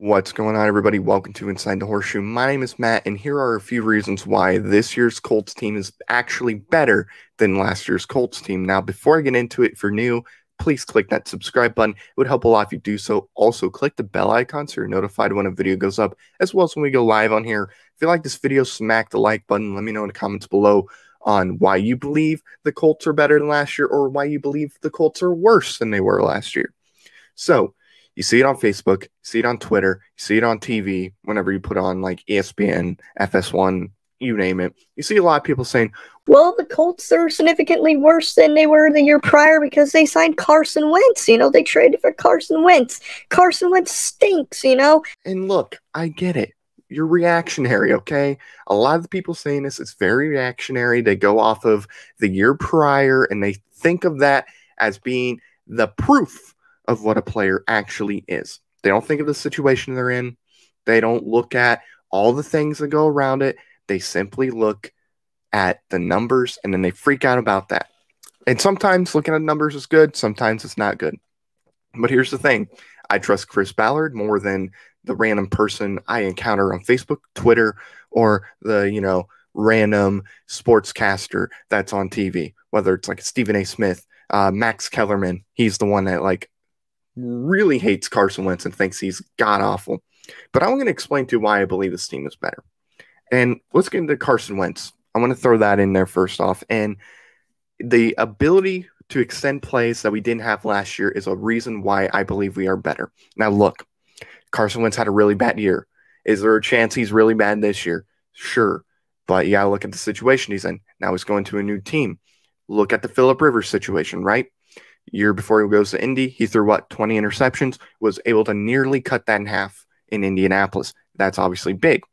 What's going on, everybody? Welcome to Inside the Horseshoe. My name is Matt, and here are a few reasons why this year's Colts team is actually better than last year's Colts team. Now, before I get into it, if you're new, please click that subscribe button. It would help a lot if you do so. Also, click the bell icon so you're notified when a video goes up, as well as when we go live on here. If you like this video, smack the like button. Let me know in the comments below on why you believe the Colts are better than last year or why you believe the Colts are worse than they were last year. So, you see it on Facebook, you see it on Twitter, you see it on TV, whenever you put on like ESPN, FS1, you name it. You see a lot of people saying, well, the Colts are significantly worse than they were the year prior because they signed Carson Wentz. They traded for Carson Wentz. Carson Wentz stinks, And look, I get it. You're reactionary, okay? A lot of the people saying this is very reactionary. They go off of the year prior and they think of that as being the proof of what a player actually is. They don't think of the situation they're in. They don't look at all the things that go around it. They simply look at the numbers and then they freak out about that. And sometimes looking at numbers is good. Sometimes it's not good. But here's the thing. I trust Chris Ballard more than the random person I encounter on Facebook, Twitter, or the, random sportscaster that's on TV, whether it's like Stephen A. Smith, Max Kellerman. He's the one that really hates Carson Wentz and thinks he's god-awful. But I'm going to explain to you why I believe this team is better. And let's get into Carson Wentz. I want to throw that in there first off. And the ability to extend plays that we didn't have last year is a reason why I believe we are better. Now, look, Carson Wentz had a really bad year. Is there a chance he's really bad this year? Sure. But you got to look at the situation he's in. Now he's going to a new team. Look at the Phillip Rivers situation, right? Year before he goes to Indy, he threw 20 interceptions, was able to nearly cut that in half in Indianapolis. That's obviously big.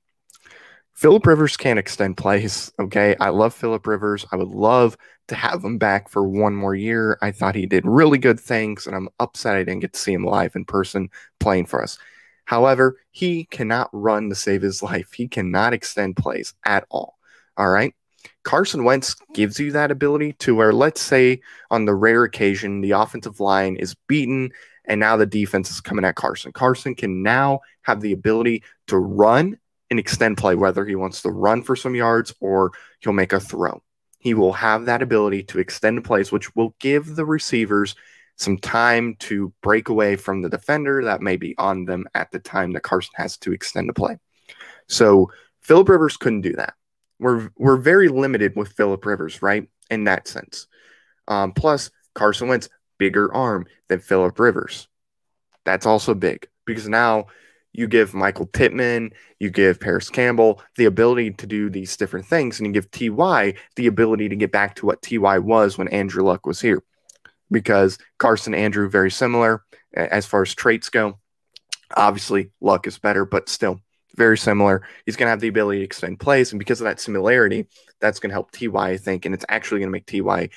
Phillip Rivers can't extend plays, okay? I love Phillip Rivers. I would love to have him back for one more year. I thought he did really good things, and I'm upset I didn't get to see him live in person playing for us. However, he cannot run to save his life. He cannot extend plays at all, all right? Carson Wentz gives you that ability to where, let's say, on the rare occasion, the offensive line is beaten and now the defense is coming at Carson. Carson can now have the ability to run and extend play, whether he wants to run for some yards or he'll make a throw. He will have that ability to extend plays, which will give the receivers some time to break away from the defender that may be on them at the time that Carson has to extend the play. So Phillip Rivers couldn't do that. We're very limited with Phillip Rivers, right? In that sense. Plus, Carson Wentz, bigger arm than Phillip Rivers. That's also big because now you give Michael Pittman, you give Paris Campbell the ability to do these different things, and you give T.Y. the ability to get back to what T.Y. was when Andrew Luck was here. Because Carson and Andrew, very similar as far as traits go. Obviously, Luck is better, but still very similar. He's going to have the ability to extend plays, and because of that similarity, that's going to help T.Y., I think, and it's actually going to make T.Y.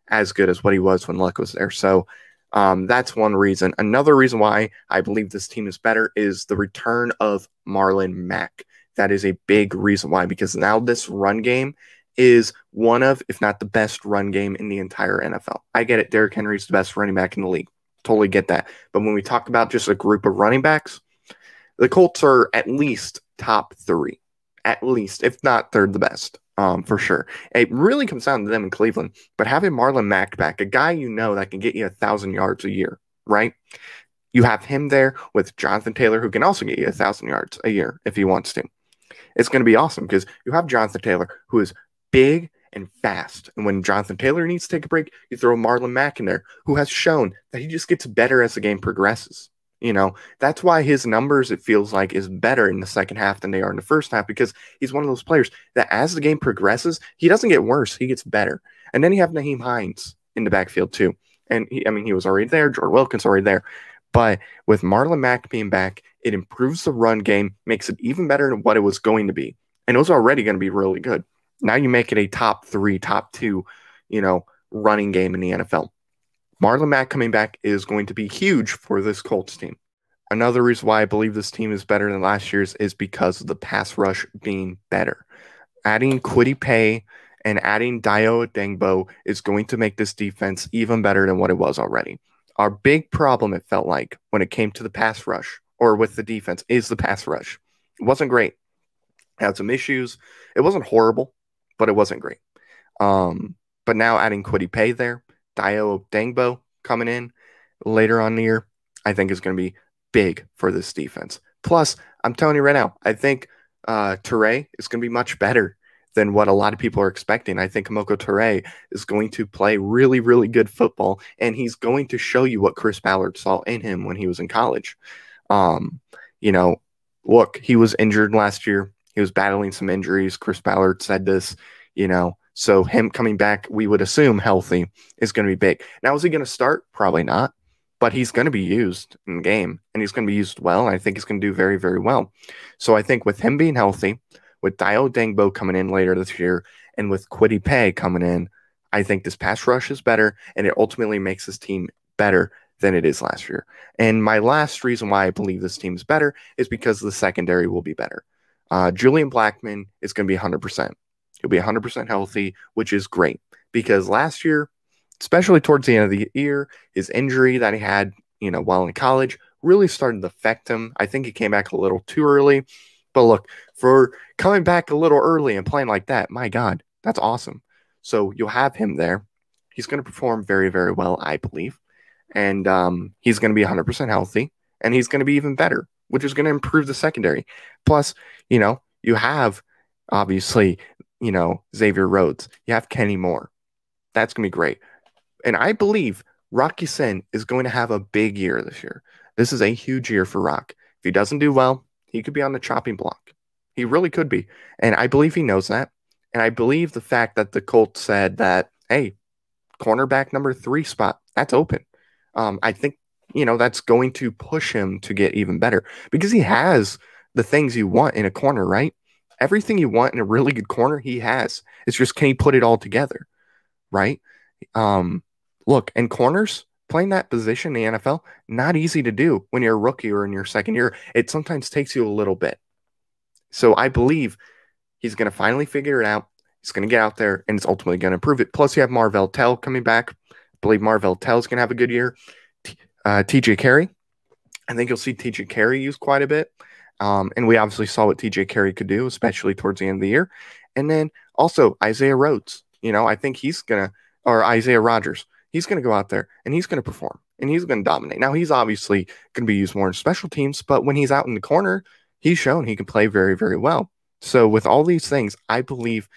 As good as what he was when Luck was there. So that's one reason. Another reason why I believe this team is better is the return of Marlon Mack. That is a big reason why, because now this run game is one of, if not the best run game in the entire NFL. I get it. Derrick Henry's the best running back in the league. Totally get that. But when we talk about just a group of running backs, the Colts are at least top 3. At least, if not third the best, for sure. It really comes down to them in Cleveland. But having Marlon Mack back, a guy that can get you 1,000 yards a year, right? You have him there with Jonathan Taylor, who can also get you 1,000 yards a year if he wants to. It's going to be awesome because you have Jonathan Taylor, who is big and fast. And when Jonathan Taylor needs to take a break, you throw Marlon Mack in there, who has shown that he just gets better as the game progresses. That's why his numbers, it feels like, is better in the second half than they are in the first half, because he's one of those players that as the game progresses, he doesn't get worse. He gets better. And then you have Naheem Hines in the backfield too. And he was already there. Jordan Wilkins already there. But with Marlon Mack being back, it improves the run game, makes it even better than what it was going to be. And it was already going to be really good. Now you make it a top 3, top 2, running game in the NFL. Marlon Mack coming back is going to be huge for this Colts team. Another reason why I believe this team is better than last year's is because of the pass rush being better. Adding Kwity Paye and adding Dayo Odeyingbo is going to make this defense even better than what it was already. Our big problem, it felt like, when it came to the pass rush or with the defense is the pass rush. It wasn't great. It had some issues. It wasn't horrible, but it wasn't great. But now adding Kwity Paye there, Dio Dangbo coming in later on in the year, I think is going to be big for this defense. Plus, I'm telling you right now, I think Toure is going to be much better than what a lot of people are expecting. I think Kemoko Toure is going to play really, really good football, and he's going to show you what Chris Ballard saw in him when he was in college. You know, look, he was injured last year. He was battling some injuries. Chris Ballard said this, you know, so him coming back, we would assume healthy, is going to be big. Now, is he going to start? Probably not, but he's going to be used in the game, and he's going to be used well, and I think he's going to do very, very well. So I think with him being healthy, with Dio Dangbo coming in later this year, and with Kwity Paye coming in, I think this pass rush is better, and it ultimately makes this team better than it is last year. And my last reason why I believe this team is better is because the secondary will be better. Julian Blackmon is going to be 100%. He'll be 100% healthy, which is great because last year, especially towards the end of the year, his injury that he had, you know, while in college really started to affect him. I think he came back a little too early. But look, for coming back a little early and playing like that, my God, that's awesome. So you'll have him there. He's going to perform very, very well, I believe. And he's going to be 100% healthy, and he's going to be even better, which is going to improve the secondary. Plus, you know, you have, obviously, you know, Xavier Rhodes. You have Kenny Moore. That's going to be great. And I believe Rock Ya-Sin is going to have a big year this year. This is a huge year for Rock. If he doesn't do well, he could be on the chopping block. He really could be. And I believe he knows that. And I believe the fact that the Colts said that, hey, cornerback number 3 spot, that's open. I think, you know, that's going to push him to get even better because he has the things you want in a corner, right? Everything you want in a really good corner, he has. It's just, can he put it all together, right? Look, and corners, playing that position in the NFL, not easy to do when you're a rookie or in your second year. It sometimes takes you a little bit. So I believe he's going to finally figure it out. He's going to get out there, and it's ultimately going to improve it. Plus, you have Marvell Tell coming back. I believe Marvell Tell is going to have a good year. TJ Carey, I think you'll see TJ Carey used quite a bit. And we obviously saw what TJ Carey could do, especially towards the end of the year. And then also Isaiah Rhodes. You know, I think he's going to, or Isaiah Rodgers, he's going to go out there and he's going to perform and he's going to dominate. Now, he's obviously going to be used more in special teams, but when he's out in the corner, he's shown he can play very, very well. So with all these things, I believe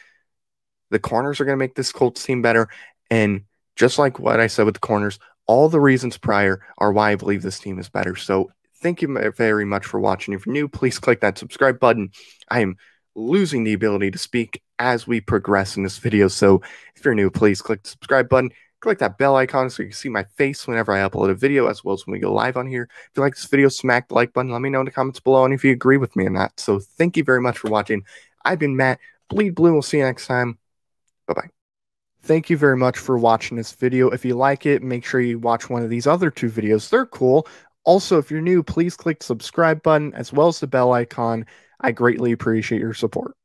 the corners are going to make this Colts team better. And just like what I said with the corners, all the reasons prior are why I believe this team is better. So thank you very much for watching. If you're new, please click that subscribe button. I am losing the ability to speak as we progress in this video. So if you're new, please click the subscribe button. Click that bell icon so you can see my face whenever I upload a video, as well as when we go live on here. If you like this video, smack the like button. Let me know in the comments below and if you agree with me on that. So thank you very much for watching. I've been Matt. Bleed Blue. We'll see you next time. Bye-bye. Thank you very much for watching this video. If you like it, make sure you watch one of these other 2 videos. They're cool. Also, if you're new, please click the subscribe button as well as the bell icon. I greatly appreciate your support.